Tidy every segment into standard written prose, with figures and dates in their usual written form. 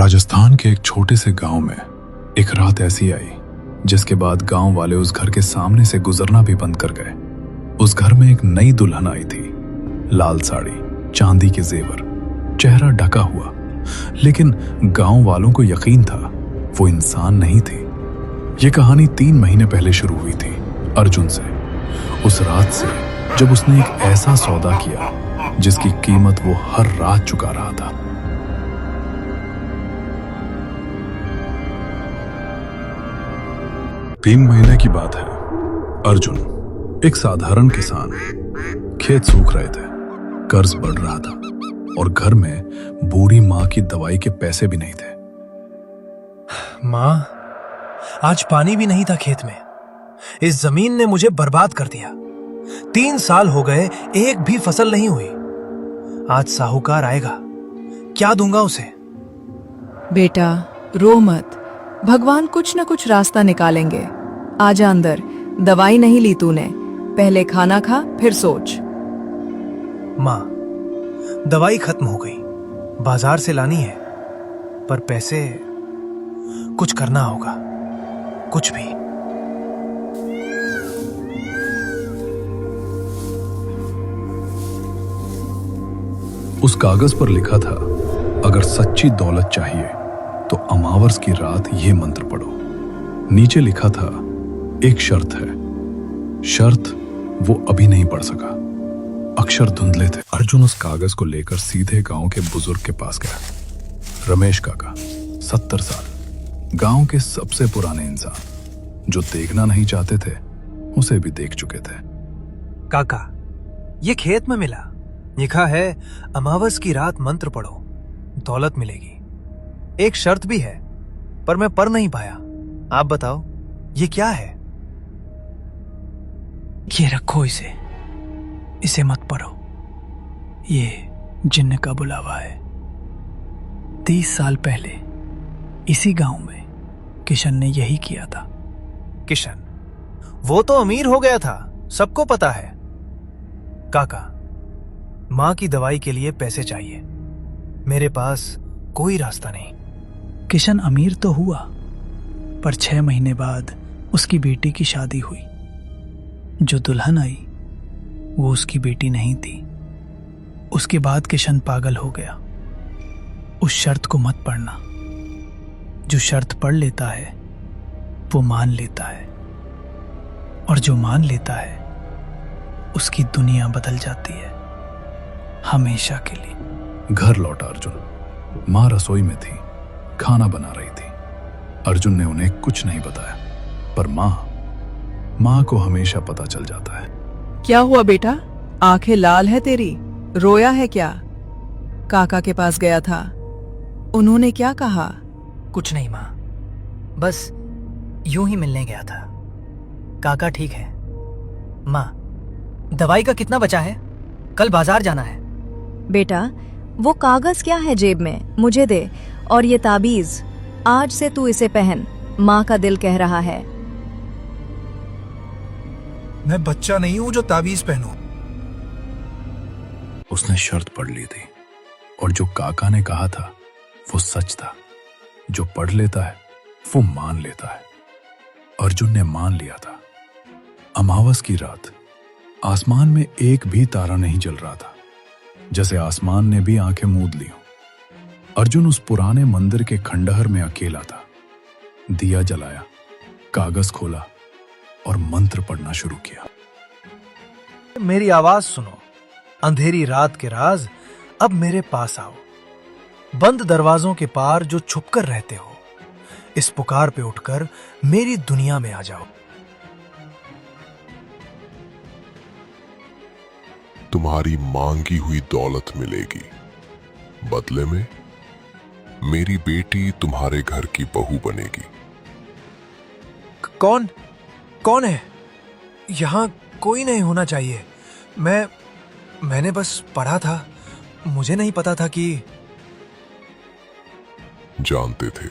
राजस्थान के एक छोटे से गांव में एक रात ऐसी आई जिसके बाद गांव वाले उस घर के सामने से गुजरना भी बंद कर गए। उस घर में एक नई दुल्हन आई थी, लाल साड़ी, चांदी के जेवर, चेहरा ढका हुआ, लेकिन गांव वालों को यकीन था वो इंसान नहीं थी। ये कहानी 3 महीने पहले शुरू हुई थी अर्जुन से, उस रात से जब उसने एक ऐसा सौदा किया जिसकी कीमत वो हर रात चुका रहा था। तीन महीने की बात है। अर्जुन एक साधारण किसान, खेत सूख रहे थे, कर्ज बढ़ रहा था और घर में बूढ़ी माँ की दवाई के पैसे भी नहीं थे। माँ, आज पानी भी नहीं था खेत में। इस जमीन ने मुझे बर्बाद कर दिया। 3 साल हो गए, एक भी फसल नहीं हुई। आज साहूकार आएगा, क्या दूंगा उसे? बेटा रो मत, भगवान कुछ न कुछ रास्ता निकालेंगे। आजा अंदर, दवाई नहीं ली तूने, पहले खाना खा फिर सोच। माँ, दवाई खत्म हो गई, बाजार से लानी है, पर पैसे कुछ करना होगा, कुछ भी। उस कागज पर लिखा था, अगर सच्ची दौलत चाहिए तो अमावस की रात ये मंत्र पढ़ो। नीचे लिखा था, एक शर्त है। शर्त वो अभी नहीं पढ़ सका, अक्षर धुंधले थे। अर्जुन उस कागज को लेकर सीधे गांव के बुजुर्ग के पास गया। रमेश काका, 70 साल, गांव के सबसे पुराने इंसान, जो देखना नहीं चाहते थे उसे भी देख चुके थे। काका, ये खेत में मिला, लिखा है अमावस की रात मंत्र पढ़ो, दौलत मिलेगी। एक शर्त भी है, पर मैं पढ़ नहीं पाया। आप बताओ ये क्या है? ये रखो इसे मत पढ़ो, ये जिन्न का बुलावा है। 30 साल पहले इसी गांव में किशन ने यही किया था। किशन? वो तो अमीर हो गया था, सबको पता है। काका, मां की दवाई के लिए पैसे चाहिए, मेरे पास कोई रास्ता नहीं। किशन अमीर तो हुआ, पर 6 महीने बाद उसकी बेटी की शादी हुई। जो दुल्हन आई वो उसकी बेटी नहीं थी। उसके बाद किशन पागल हो गया। उस शर्त को मत पढ़ना। जो शर्त पढ़ लेता है वो मान लेता है, और जो मान लेता है उसकी दुनिया बदल जाती है, हमेशा के लिए। घर लौटा अर्जुन। माँ रसोई में थी, खाना बना रही थी। अर्जुन ने उन्हें कुछ नहीं बताया, पर माँ को हमेशा पता चल जाता है। क्या हुआ बेटा, आंखें लाल है तेरी, रोया है क्या? काका के पास गया था, उन्होंने क्या कहा? कुछ नहीं माँ, बस यूं ही मिलने गया था। काका ठीक है। माँ, दवाई का कितना बचा है? कल बाजार जाना है। बेटा, वो कागज क्या है जेब में, मुझे दे। और ये ताबीज, आज से तू इसे पहन, माँ का दिल कह रहा है। मैं बच्चा नहीं हूं जो ताबीज पहनूं। उसने शर्त पढ़ ली थी, और जो काका ने कहा था वो सच था। जो पढ़ लेता है वो मान लेता है। अर्जुन ने मान लिया था। अमावस की रात आसमान में एक भी तारा नहीं जल रहा था, जैसे आसमान ने भी आंखें मूंद ली हों। अर्जुन उस पुराने मंदिर के खंडहर में अकेला था। दिया जलाया, कागज खोला और मंत्र पढ़ना शुरू किया। मेरी आवाज सुनो, अंधेरी रात के राज, अब मेरे पास आओ। बंद दरवाजों के पार जो छुपकर रहते हो, इस पुकार पे उठकर मेरी दुनिया में आ जाओ। तुम्हारी मांगी हुई दौलत मिलेगी। बदले में मेरी बेटी तुम्हारे घर की बहू बनेगी। कौन है? यहां कोई नहीं होना चाहिए। मैंने बस पढ़ा था, मुझे नहीं पता था कि। जानते थे,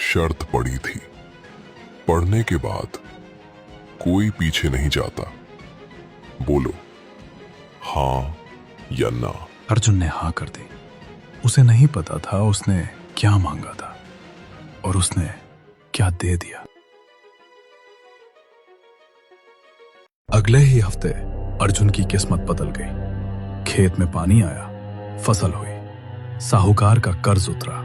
शर्त पड़ी थी। पढ़ने के बाद कोई पीछे नहीं जाता। बोलो हाँ या ना। अर्जुन ने हाँ कर दी। उसे नहीं पता था उसने क्या मांगा था और उसने क्या दे दिया। अगले ही हफ्ते अर्जुन की किस्मत बदल गई। खेत में पानी आया, फसल हुई, साहूकार का कर्ज उतरा,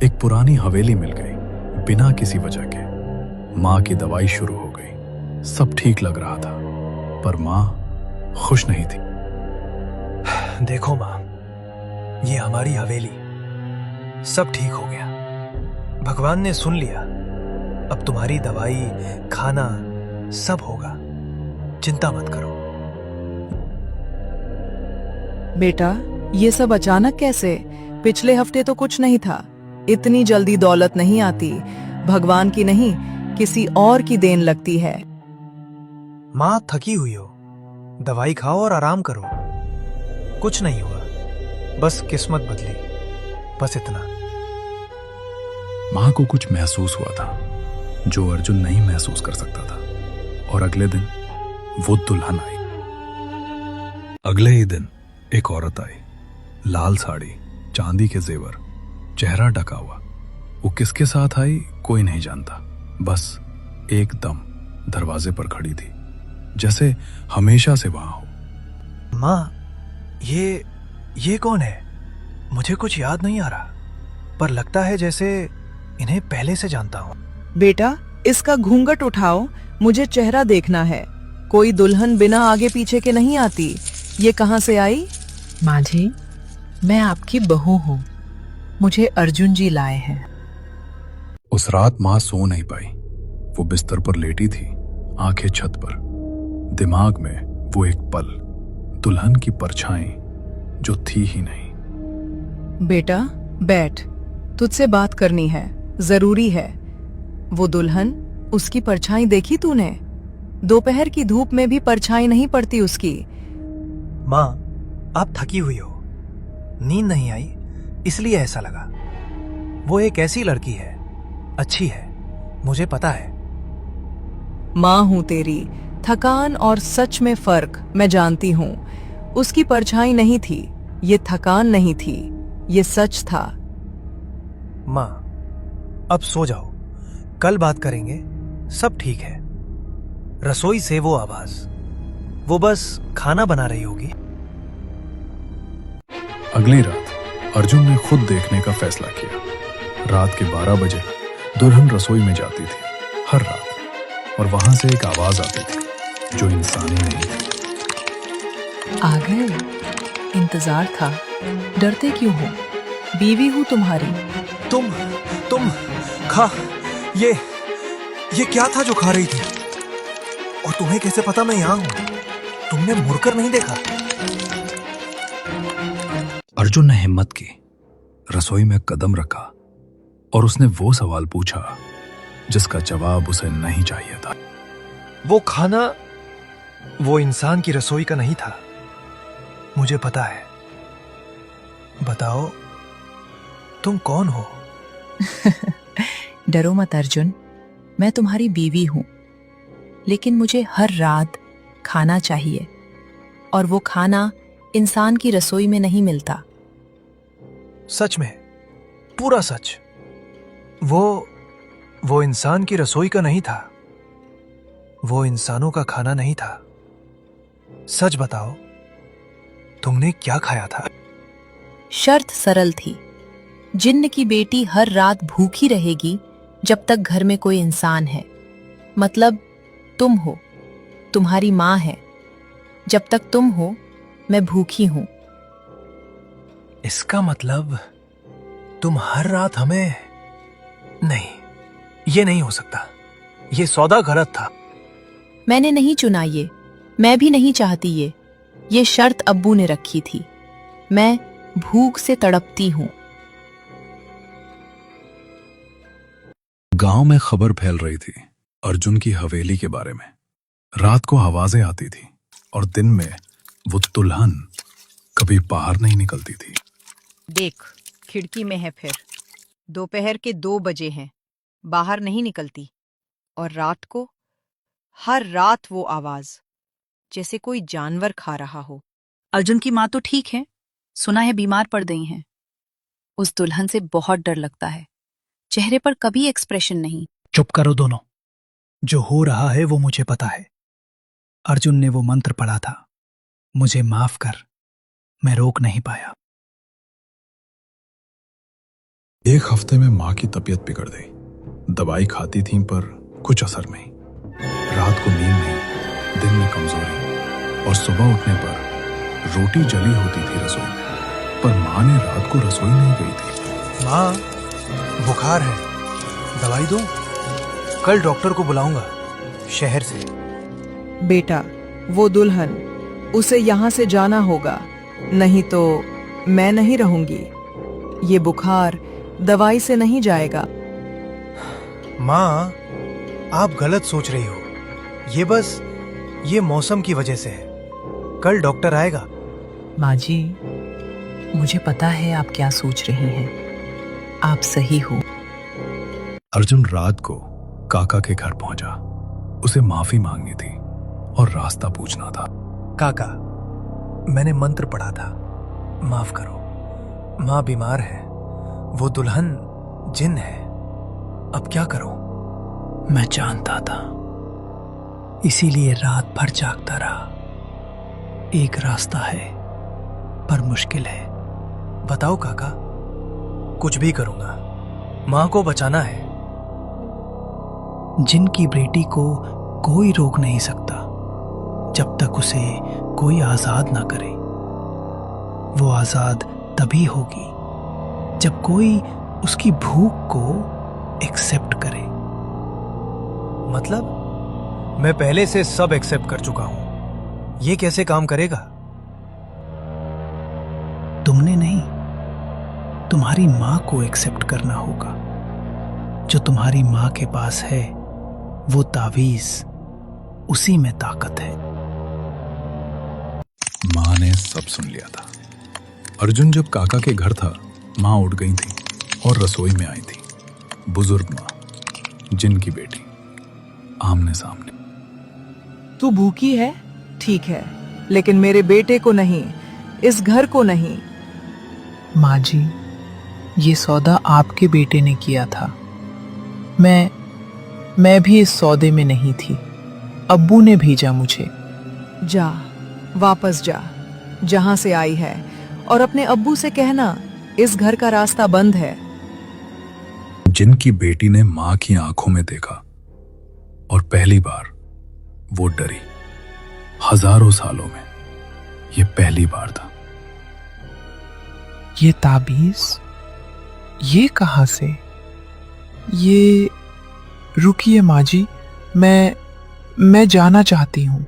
एक पुरानी हवेली मिल गई बिना किसी वजह के। मां की दवाई शुरू हो गई, सब ठीक लग रहा था, पर मां खुश नहीं थी। देखो माँ, ये हमारी हवेली, सब ठीक हो गया, भगवान ने सुन लिया। अब तुम्हारी दवाई, खाना सब होगा, चिंता मत करो। बेटा, ये सब अचानक कैसे? पिछले हफ्ते तो कुछ नहीं था। इतनी जल्दी दौलत नहीं आती, भगवान की नहीं किसी और की देन लगती है। माँ थकी हुई हो, दवाई खाओ और आराम करो। कुछ नहीं हुआ, बस किस्मत बदली, बस इतना। मां को कुछ महसूस हुआ था जो अर्जुन नहीं महसूस कर सकता था, और अगले दिन वो दुल्हन आई। अगले ही दिन एक औरत आई, लाल साड़ी, चांदी के जेवर, चेहरा ढका हुआ। वो किसके साथ आई कोई नहीं जानता, बस एकदम दरवाजे पर खड़ी थी, जैसे हमेशा से वहां हो। माँ, ये कौन है? मुझे कुछ याद नहीं आ रहा, पर लगता है जैसे इन्हें पहले से जानता हूँ। बेटा, इसका घूंघट उठाओ, मुझे चेहरा देखना है। कोई दुल्हन बिना आगे पीछे के नहीं आती। ये कहाँ से आई? माँ जी, मैं आपकी बहू हूँ, मुझे अर्जुन जी लाए हैं। उस रात मां सो नहीं पाई। वो बिस्तर पर लेटी थी, आंखें छत पर, दिमाग में वो एक पल, दुल्हन की परछाई जो थी ही नहीं। बेटा बैठ, तुझसे बात करनी है, जरूरी है। वो दुल्हन, उसकी परछाई देखी तूने? दोपहर की धूप में भी परछाई नहीं पड़ती उसकी। माँ, आप थकी हुई हो, नींद नहीं आई, इसलिए ऐसा लगा। वो एक ऐसी लड़की है, अच्छी है, मुझे पता है। माँ हूं तेरी, थकान और सच में फर्क मैं जानती हूँ। उसकी परछाई नहीं थी, ये थकान नहीं थी, ये सच था। माँ, अब सो जाओ, कल बात करेंगे, सब ठीक है। रसोई से वो आवाज, वो बस खाना बना रही होगी। अगली रात अर्जुन ने खुद देखने का फैसला किया। रात के 12 बजे दुल्हन रसोई में जाती थी हर रात, और वहां से एक आवाज आती थी जो इंसानी नहीं थी। आ गए, इंतजार था, डरते क्यों हो? बीवी हूँ तुम्हारी। तुम खा, ये क्या था जो खा रही थी? और तुम्हें कैसे पता मैं यहां हूं? तुमने मुड़कर नहीं देखा? अर्जुन ने हिम्मत की, रसोई में कदम रखा, और उसने वो सवाल पूछा जिसका जवाब उसे नहीं चाहिए था। वो खाना वो इंसान की रसोई का नहीं था, मुझे पता है। बताओ, तुम कौन हो? डरो मत अर्जुन, मैं तुम्हारी बीवी हूँ, लेकिन मुझे हर रात खाना चाहिए, और वो खाना इंसान की रसोई में नहीं मिलता। सच में, पूरा सच? वो इंसान की रसोई का नहीं था, वो इंसानों का खाना नहीं था। सच बताओ, तुमने क्या खाया था? शर्त सरल थी, जिन्न की बेटी हर रात भूखी रहेगी जब तक घर में कोई इंसान है। मतलब तुम हो, तुम्हारी माँ है। जब तक तुम हो, मैं भूखी हूं। इसका मतलब तुम हर रात हमें... नहीं, ये नहीं हो सकता, ये सौदा गलत था। मैंने नहीं चुना ये, मैं भी नहीं चाहती ये शर्त अब्बू ने रखी थी। मैं भूख से तड़पती हूं। गांव में खबर फैल रही थी अर्जुन की हवेली के बारे में। रात को आवाजें आती थी, और दिन में वो दुल्हन कभी बाहर नहीं निकलती थी। देख, खिड़की में है फिर। दोपहर के 2 बजे हैं, बाहर नहीं निकलती। और रात को, हर रात वो आवाज, जैसे कोई जानवर खा रहा हो। अर्जुन की माँ तो ठीक है, सुना है बीमार पड़ गई हैं। उस दुल्हन से बहुत डर लगता है। चेहरे पर कभी एक्सप्रेशन नहीं। चुप करो दोनों। जो हो रहा है वो मुझे पता है। अर्जुन ने वो मंत्र पढ़ा था। मुझे माफ कर, मैं रोक नहीं पाया। एक हफ्ते में माँ की तबीयत बिगड़ गई। दवाई खाती थी पर कुछ असर नहीं। रात को नींद नहीं, दिन में कमजोरी, और सुबह उठने पर रोटी जली होती थी रसोई में। पर माँ ने रात को रसोई नहीं गई थी। माँ, बुखार है, दवाई दो। कल डॉक्टर को बुलाऊंगा शहर से। बेटा, वो दुल्हन, उसे यहाँ से जाना होगा, नहीं तो मैं नहीं रहूंगी। ये बुखार दवाई से नहीं जाएगा। माँ, आप गलत सोच रही हो। ये बस ये मौसम की वजह से है। कल डॉक्टर आएगा। माँ जी, मुझे पता है आप क्या सोच रही हैं। आप सही हो। अर्जुन रात को काका के घर पहुंचा। उसे माफी मांगनी थी और रास्ता पूछना था। काका, मैंने मंत्र पढ़ा था, माफ करो। माँ बीमार है, वो दुल्हन जिन है। अब क्या करूं? मैं जानता था, इसीलिए रात भर जागता रहा। एक रास्ता है, पर मुश्किल है। बताओ काका, कुछ भी करूंगा। माँ को बचाना है। जिनकी बेटी को कोई रोक नहीं सकता जब तक उसे कोई आजाद ना करे। वो आजाद तभी होगी जब कोई उसकी भूख को एक्सेप्ट करे। मतलब मैं पहले से सब एक्सेप्ट कर चुका हूं। ये कैसे काम करेगा? तुमने नहीं, तुम्हारी मां को एक्सेप्ट करना होगा। जो तुम्हारी मां के पास है वो तावीज, उसी में ताकत है। माँ ने सब सुन लिया था। अर्जुन जब काका के घर था, माँ उठ गई थी और रसोई में आई थी। बुजुर्ग माँ, जिनकी बेटी, आमने सामने। तू भूखी है, ठीक है, लेकिन मेरे बेटे को नहीं, इस घर को नहीं। माँ जी, ये सौदा आपके बेटे ने किया था। मैं भी इस सौदे में नहीं थी। अब्बू ने भेजा मुझे। जा, वापस जा जहां से आई है, और अपने अब्बू से कहना इस घर का रास्ता बंद है। जिनकी बेटी ने माँ की आंखों में देखा और पहली बार वो डरी। हजारों सालों में ये पहली बार था। ये ताबीज, ये कहाँ से? ये रुकिए माँ जी, मैं जाना चाहती हूँ।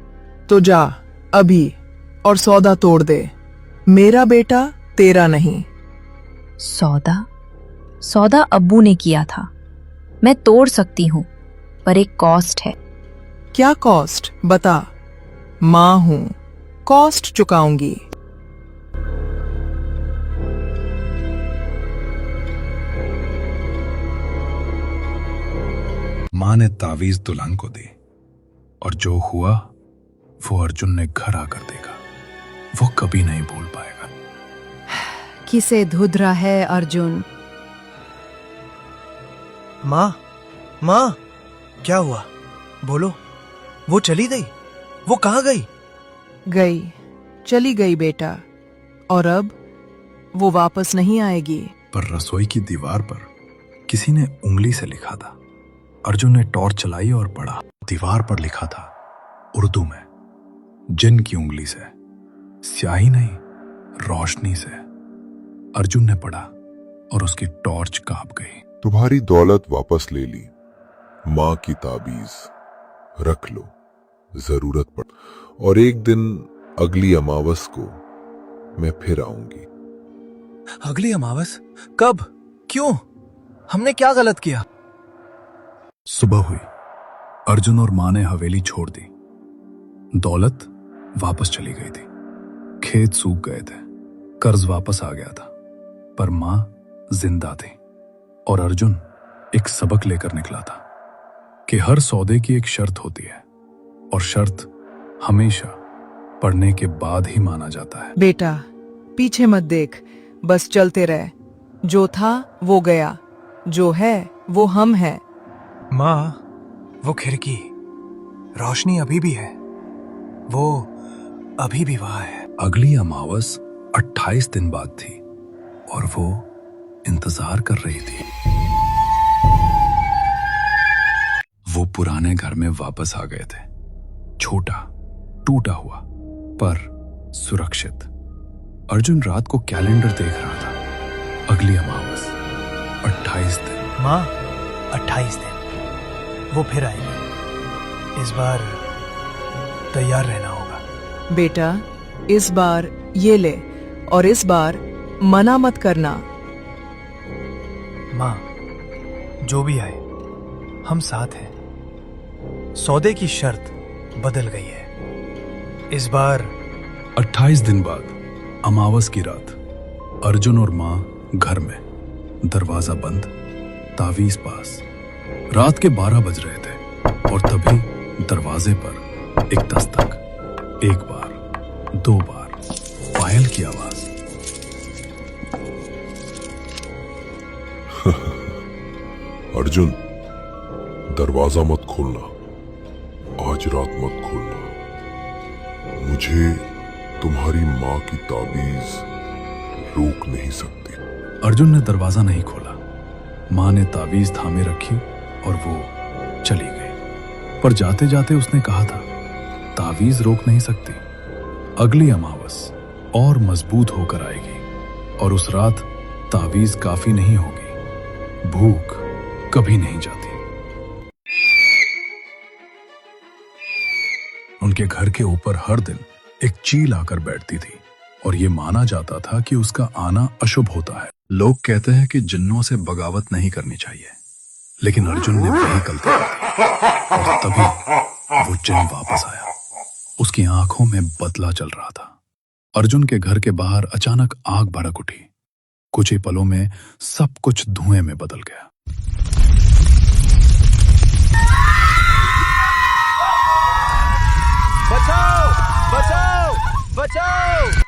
तो जा अभी, और सौदा तोड़ दे। मेरा बेटा तेरा नहीं। सौदा अब्बू ने किया था। मैं तोड़ सकती हूँ, पर एक कॉस्ट है। क्या कॉस्ट? बता। माँ हूं, कॉस्ट चुकाऊंगी। माँ ने तावीज दुल्हन को दी, और जो हुआ वो अर्जुन ने घर आकर देखा। वो कभी नहीं भूल पाएगा। किसे धुधरा है अर्जुन? माँ, क्या हुआ? बोलो। वो चली गई? वो कहाँ गई? गई, चली गई बेटा, और अब वो वापस नहीं आएगी। पर रसोई की दीवार पर किसी ने उंगली से लिखा था। अर्जुन ने टॉर्च चलाई और पढ़ा। दीवार पर लिखा था उर्दू में, जिन की उंगली से, स्याही नहीं, रोशनी से। अर्जुन ने पढ़ा और उसकी टॉर्च कांप गई। तुम्हारी दौलत वापस ले ली। माँ की ताबीज रख लो, जरूरत पड़। और एक दिन अगली अमावस को मैं फिर आऊंगी। अगली अमावस? कब? क्यों? हमने क्या गलत किया? सुबह हुई। अर्जुन और माँ ने हवेली छोड़ दी। दौलत वापस चली गई थी। खेत सूख गए थे। कर्ज वापस आ गया था। पर माँ जिंदा थी, और अर्जुन एक सबक लेकर निकला था कि हर सौदे की एक शर्त होती है, और शर्त हमेशा पढ़ने के बाद ही माना जाता है। बेटा, पीछे मत देख, बस चलते रह। जो था वो गया, जो है वो हम है। माँ, वो खिड़की, रोशनी अभी भी है, वो अभी भी वहां है। अगली अमावस 28 दिन बाद थी और वो इंतजार कर रही थी। वो पुराने घर में वापस आ गए थे, छोटा, टूटा हुआ, पर सुरक्षित। अर्जुन रात को कैलेंडर देख रहा था। अगली अमावस 28 दिन। माँ, 28 दिन, वो फिर आएगी। इस बार तैयार रहना होगा। बेटा, इस बार ये ले और इस बार मना मत करना। माँ, जो भी आए, हम साथ हैं। सौदे की शर्त बदल गई है। इस बार 28 दिन बाद अमावस की रात, अर्जुन और मां घर में, दरवाजा बंद, तावीज पास। रात के 12 बज रहे थे और तभी दरवाजे पर एक दस्तक। एक बार, 2 बार, पायल की आवाज। अर्जुन, दरवाजा मत खोलना, आज रात मत खोलना। मुझे तुम्हारी माँ की ताबीज रोक नहीं सकती। अर्जुन ने दरवाजा नहीं खोला। मां ने तावीज थामे रखी और वो चली गई। पर जाते जाते उसने कहा था, तावीज रोक नहीं सकती। अगली अमावस और मजबूत होकर आएगी और उस रात तावीज काफी नहीं होगी। भूख कभी नहीं जाती। उनके घर के ऊपर हर दिन एक चील आकर बैठती थी और ये माना जाता था कि उसका आना अशुभ होता है। लोग कहते हैं कि जिन्नों से बगावत नहीं करनी चाहिए, लेकिन अर्जुन ने वही गलती की और तभी वो जिन्न वापस आया। उसकी आंखों में बदला चल रहा था। अर्जुन के घर के बाहर अचानक आग भड़क उठी। कुछ ही पलों में सब कुछ धुएं में बदल गया। बचाओ, बचाओ, बचाओ!